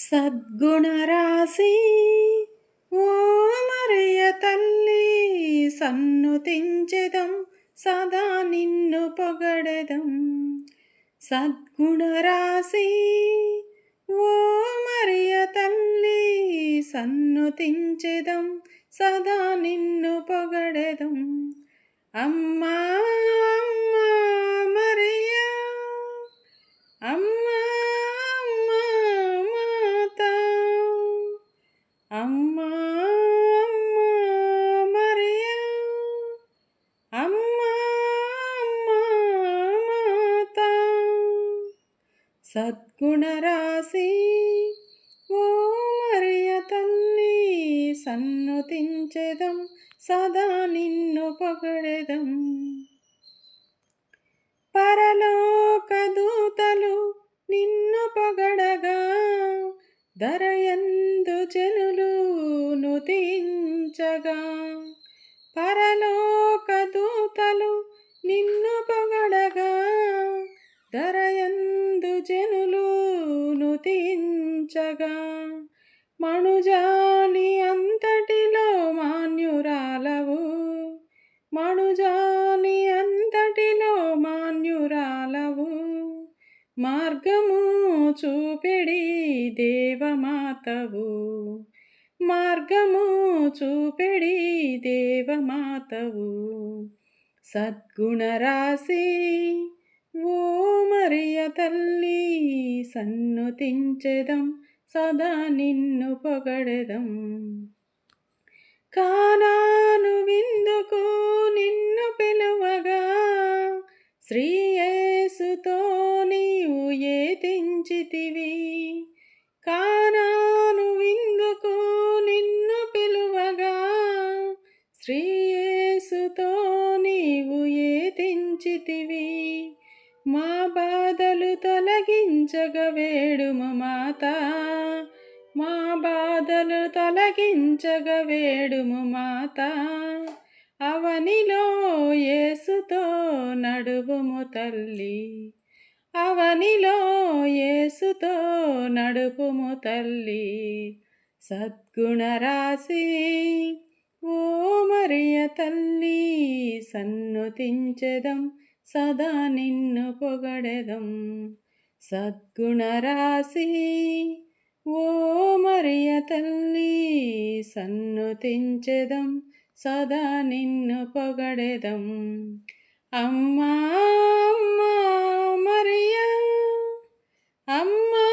సద్గుణరాశి ఓ మరియ తల్లి, సన్నుతించెదం సదా నిన్ను పొగడెదం. సద్గుణరాశి ఓ మరియ తల్లి, సన్నుతించెదం సదా నిన్ను పొగడెదం. అమ్మా అమ్మా మరియ, అమ్మా అమ్మా మాత, అమ్మా అమ్మా మరియ, అమ్మా అమ్మా మాత. సద్గుణరాశి ఓ మరియ తల్లి, సన్నుతించెదం సదా నిన్ను పొగడెదం. పరలోక దూతలు నిన్ను పొగడగా, ధరయందు జనులు నుతించగా. పరలోక దూతలు నిన్ను పొగడగా, ధరయందు జనులు నుతించగా. మణుజాలి అంతటిలో మాన్యురాలవు, మణుజాలి అంతటిలో మాన్యురాలవు. మార్గము చూపెడి దేవమాతవు, మార్గము చూపెడి దేవమాతవు. సద్గుణరాశి ఓ మరియ తల్లి, సన్నుతించెదం సదా నిన్ను పొగడెదం. కానాను విందుకు నిన్ను పిలువగా, శ్రీయేసుతో నీవు ఏతించితివి. కానాను విందుకు నిన్ను పిలువగా, శ్రీయేసుతో నీవు ఏతించితివి. మా బాధలు తొలగించగ వేడుము మాత, మా బాధలు తొలగించగ వేడుము మాత. అవనిలో యేసుతో నడువుము తల్లి, అవనిలో యేసుతో నడుపుము తల్లి. సద్గుణరాశి ఓ మరియ తల్లి, సన్నుతించెదం సదా నిన్ను పొగడెదం. సద్గుణరాశి ఓ మరియ తల్లి, సన్నుతించెదం సదా నిన్ను పొగడెదం. అమ్మా అమ్మా మరియ, అమ్మా